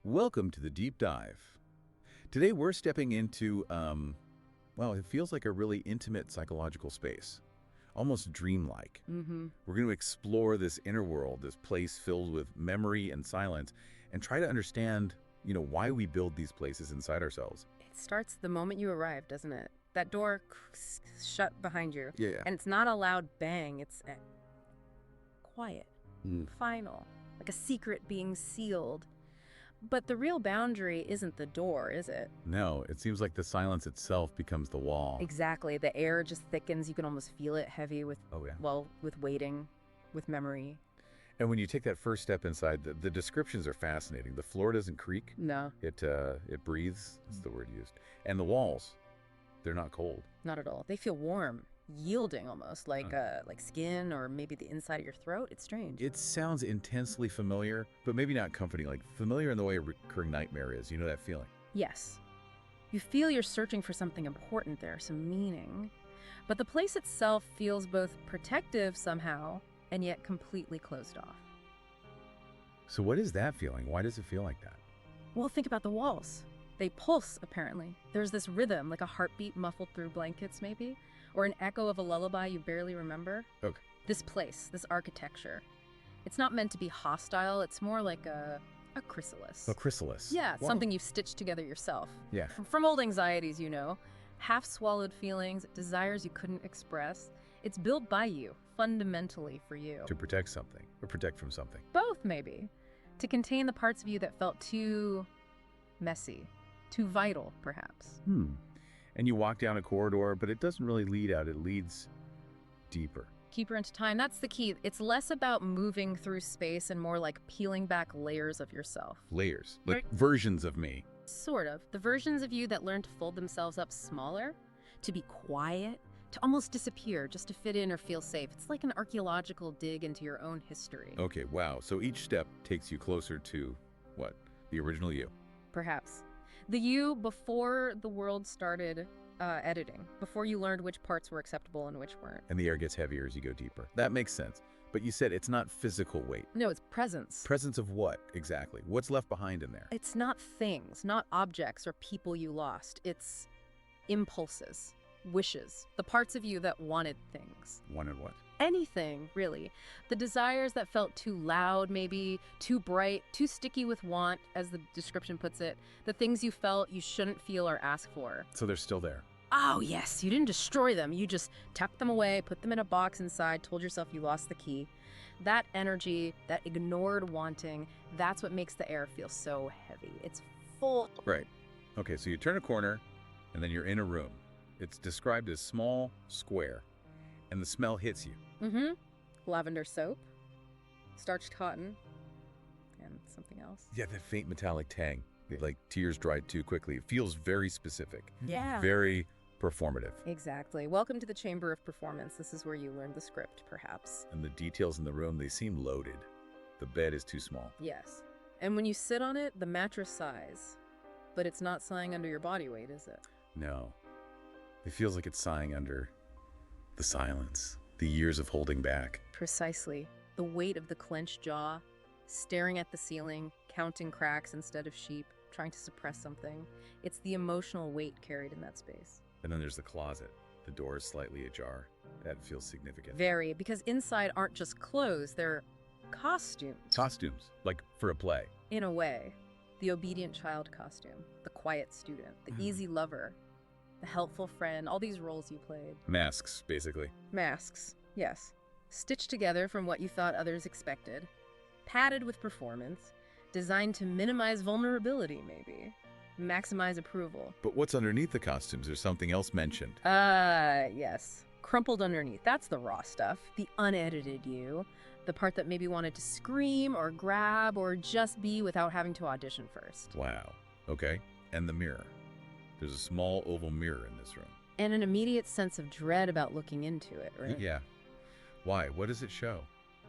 Welcome to the deep dive. Today we're stepping into, well, it feels like a really intimate psychological space, almost dreamlike. We're going to explore this inner world, this place filled with memory and silence, and try to understand, why we build these places inside ourselves. It starts the moment you arrive, doesn't it? That door shut behind you. Yeah. And it's not a loud bang, it's quiet, final, like a secret being sealed. But the real boundary isn't the door, is it? No, it seems like the silence itself becomes the wall. Exactly. The air just thickens. You can almost feel it heavy with, with waiting, with memory. And when you take that first step inside, the descriptions are fascinating. The floor doesn't creak. No. It breathes. That's the word used. And the walls, they're not cold. Not at all. They feel warm, yielding almost, like skin or maybe the inside of your throat. It's strange. It sounds intensely familiar, but maybe not comforting, like familiar in the way a recurring nightmare is. You know that feeling? Yes. You feel you're searching for something important there, some meaning. But the place itself feels both protective somehow and yet completely closed off. So what is that feeling? Why does it feel like that? Well, think about the walls. They pulse, apparently. There's this rhythm, like a heartbeat muffled through blankets, maybe, or an echo of a lullaby you barely remember. Okay. This place, this architecture, it's not meant to be hostile. It's more like a chrysalis. A chrysalis? Yeah, Wow. something you've stitched together yourself. Yeah. From old anxieties, half-swallowed feelings, desires you couldn't express. It's built by you, fundamentally for you. To protect something, or protect from something. Both, maybe. To contain the parts of you that felt too messy, too vital, perhaps. And you walk down a corridor, but it doesn't really lead out. It leads deeper. Keeper into time, that's the key. It's less about moving through space and more like peeling back layers of yourself. Layers, like versions of me. Sort of. The versions of you that learn to fold themselves up smaller, to be quiet, to almost disappear, just to fit in or feel safe. It's like an archaeological dig into your own history. Okay, wow. So each step takes you closer to, what? The original you. Perhaps. The you before the world started editing, before you learned which parts were acceptable and which weren't. And the air gets heavier as you go deeper. That makes sense. But you said it's not physical weight. No, it's presence. Presence of what, exactly? What's left behind in there? It's not things, not objects or people you lost. It's impulses, wishes, the parts of you that wanted things. Wanted what? Anything, really. The desires that felt too loud, maybe, too bright, too sticky with want, as the description puts it. The things you felt you shouldn't feel or ask for. So they're still there. Oh, yes. You didn't destroy them. You just tucked them away, put them in a box inside, told yourself you lost the key. That energy, that ignored wanting, that's what makes the air feel so heavy. It's full. Right. Okay, so you turn a corner, and then you're in a room. It's described as small, square, and the smell hits you. Lavender soap, starched cotton, and something else. Yeah, that faint metallic tang, like tears dried too quickly. It feels very specific. Yeah. Very performative. Exactly. Welcome to the Chamber of Performance. This is where you learn the script, perhaps. And the details in the room, they seem loaded. The bed is too small. Yes. And when you sit on it, the mattress sighs. But it's not sighing under your body weight, is it? No. It feels like it's sighing under the silence, the years of holding back. Precisely. The weight of the clenched jaw, staring at the ceiling, counting cracks instead of sheep, trying to suppress something. It's the emotional weight carried in that space. And then there's the closet. The door is slightly ajar. That feels significant. Very, because inside aren't just clothes, they're costumes. Costumes, like for a play. In a way. The obedient child costume, the quiet student, the easy lover, the helpful friend, all these roles you played. Masks, basically. Masks, yes. Stitched together from what you thought others expected. Padded with performance. Designed to minimize vulnerability, maybe. Maximize approval. But what's underneath the costumes? There's something else mentioned. Yes. Crumpled underneath. That's the raw stuff. The unedited you. The part that maybe wanted to scream or grab or just be without having to audition first. Wow. Okay. And the mirror. There's a small oval mirror in this room. And an immediate sense of dread about looking into it, right? Yeah. Why? What does it show?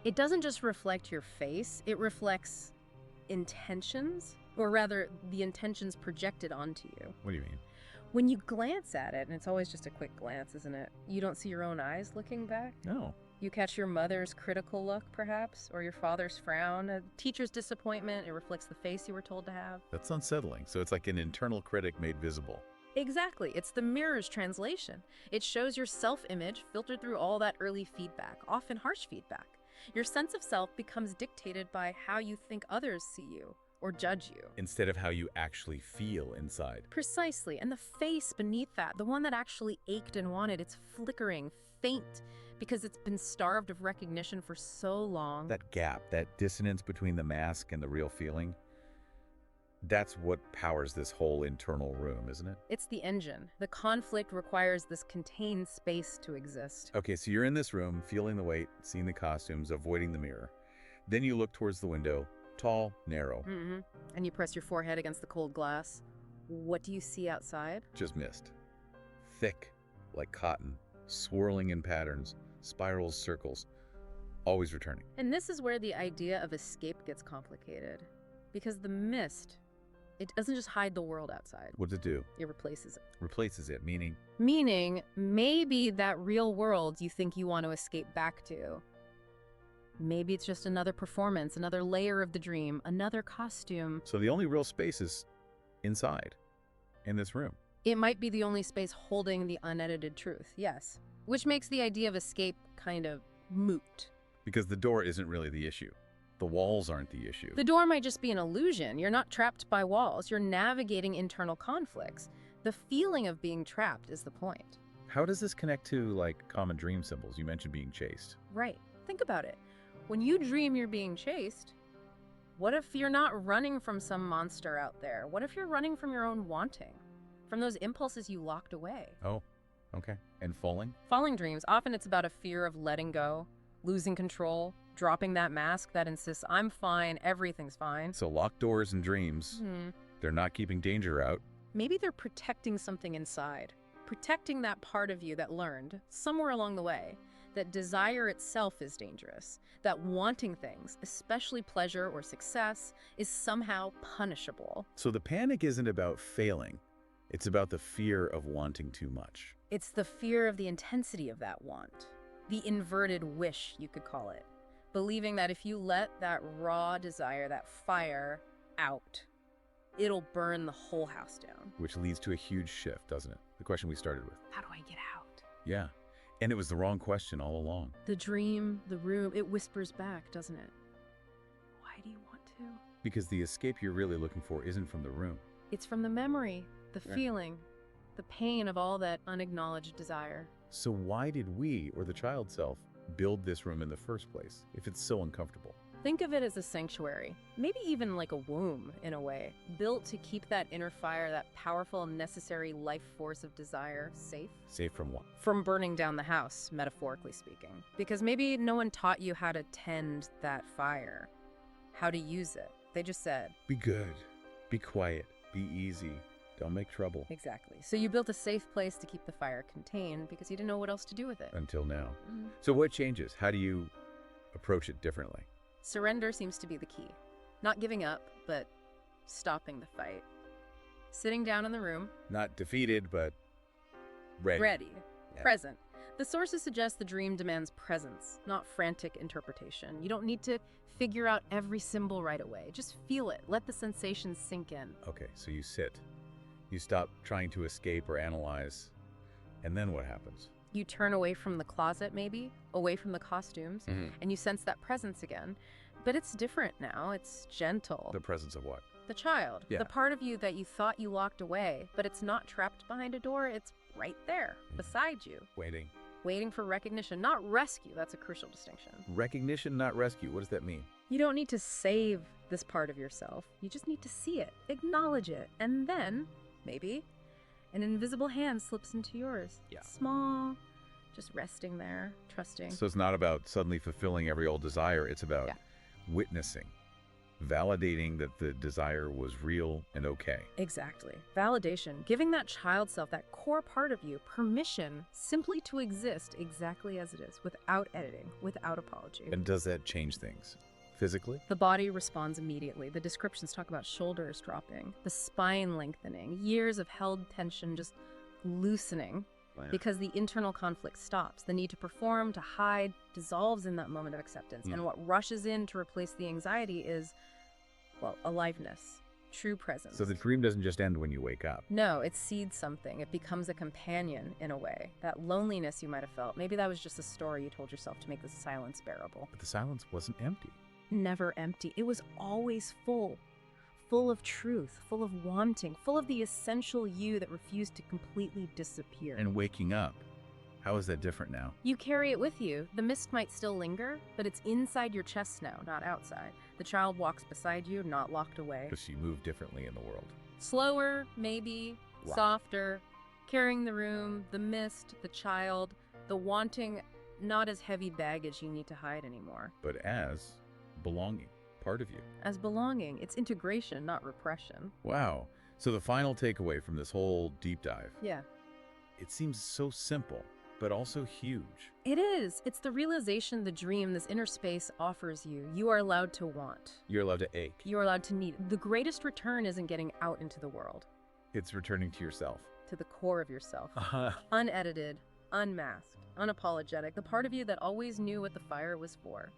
It doesn't just reflect your face, it reflects intentions, or rather, the intentions projected onto you. What do you mean? When you glance at it, and it's always just a quick glance, isn't it? You don't see your own eyes looking back? No. You catch your mother's critical look, perhaps, or your father's frown, a teacher's disappointment. It reflects the face you were told to have. That's unsettling. So it's like an internal critic made visible. Exactly. It's the mirror's translation. It shows your self-image filtered through all that early feedback, often harsh feedback. Your sense of self becomes dictated by how you think others see you or judge you. Instead of how you actually feel inside. Precisely. And the face beneath that, the one that actually ached and wanted, it's flickering, faint, because it's been starved of recognition for so long. That gap, that dissonance between the mask and the real feeling, that's what powers this whole internal room, isn't it? It's the engine. The conflict requires this contained space to exist. Okay, so you're in this room, feeling the weight, seeing the costumes, avoiding the mirror. Then you look towards the window, tall, narrow. And you press your forehead against the cold glass. What do you see outside? Just mist. Thick, like cotton, swirling in patterns, spirals, circles, always returning. And this is where the idea of escape gets complicated. Because the mist, it doesn't just hide the world outside. What does it do? It replaces it. Replaces it, meaning? Meaning, maybe that real world you think you want to escape back to, maybe it's just another performance, another layer of the dream, another costume. So the only real space is inside, in this room. It might be the only space holding the unedited truth, yes. Which makes the idea of escape kind of moot. Because the door isn't really the issue. The walls aren't the issue. The door might just be an illusion. You're not trapped by walls. You're navigating internal conflicts. The feeling of being trapped is the point. How does this connect to, like, common dream symbols? You mentioned being chased. Right. Think about it. When you dream you're being chased, what if you're not running from some monster out there? What if you're running from your own wanting? From those impulses you locked away? Oh, okay. And falling? Falling dreams, often it's about a fear of letting go, losing control, dropping that mask that insists, I'm fine, everything's fine. So locked doors and dreams, they're not keeping danger out. Maybe they're protecting something inside. Protecting that part of you that learned, somewhere along the way, that desire itself is dangerous. That wanting things, especially pleasure or success, is somehow punishable. So the panic isn't about failing. It's about the fear of wanting too much. It's the fear of the intensity of that want. The inverted wish, you could call it. Believing that if you let that raw desire, that fire, out, it'll burn the whole house down. Which leads to a huge shift, doesn't it? The question we started with. How do I get out? Yeah. And it was the wrong question all along. The dream, the room, it whispers back, doesn't it? Why do you want to? Because the escape you're really looking for isn't from the room. It's from the memory, the feeling, the pain of all that unacknowledged desire. So why did we, or the child self, build this room in the first place, if it's so uncomfortable? Think of it as a sanctuary, maybe even like a womb in a way, built to keep that inner fire, that powerful, necessary life force of desire safe. Safe from what? From burning down the house, metaphorically speaking. Because maybe no one taught you how to tend that fire, how to use it. They just said, be good, be quiet, be easy, don't make trouble. Exactly. So you built a safe place to keep the fire contained because you didn't know what else to do with it. Until now. So what changes? How do you approach it differently? Surrender seems to be the key. Not giving up, but stopping the fight. Sitting down in the room. Not defeated, but ready. Ready. Yeah. Present. The sources suggest the dream demands presence, not frantic interpretation. You don't need to figure out every symbol right away. Just feel it. Let the sensations sink in. Okay, so you sit. You stop trying to escape or analyze. And then what happens? You turn away from the closet, maybe, away from the costumes, and you sense that presence again. But it's different now. It's gentle. The presence of what? The child. Yeah. The part of you that you thought you locked away, but it's not trapped behind a door. It's right there, beside you. Waiting. Waiting for recognition, not rescue. That's a crucial distinction. Recognition, not rescue. What does that mean? You don't need to save this part of yourself. You just need to see it, acknowledge it, and then, maybe, an invisible hand slips into yours. Yeah. Small, just resting there, trusting. So it's not about suddenly fulfilling every old desire. It's about witnessing, validating that the desire was real and okay. Exactly. Validation, giving that child self, that core part of you, permission simply to exist exactly as it is, without editing, without apology. And does that change things? Physically? The body responds immediately. The descriptions talk about shoulders dropping, the spine lengthening, years of held tension just loosening. because the internal conflict stops. The need to perform, to hide, dissolves in that moment of acceptance. And what rushes in to replace the anxiety is, well, aliveness, true presence. So the dream doesn't just end when you wake up. No, it seeds something. It becomes a companion in a way. That loneliness you might have felt, maybe that was just a story you told yourself to make the silence bearable. But the silence wasn't empty. Never empty. It was always full. Full of truth, full of wanting, full of the essential you that refused to completely disappear. And waking up, how is that different now? You carry it with you. The mist might still linger, but it's inside your chest now, not outside. The child walks beside you, not locked away. Because you move differently in the world. Slower, maybe, Wow. softer, carrying the room, the mist, the child, the wanting, not as heavy baggage you need to hide anymore. But as belonging, part of you. As belonging, it's integration, not repression. Wow. So the final takeaway from this whole deep dive, Yeah. it seems so simple, but also huge. It is. It's the realization, the dream, this inner space offers you. You are allowed to want. You're allowed to ache. You are allowed to need. The greatest return isn't getting out into the world, It's returning to yourself. to the core of yourself. Unedited, unmasked, unapologetic, the part of you that always knew what the fire was for.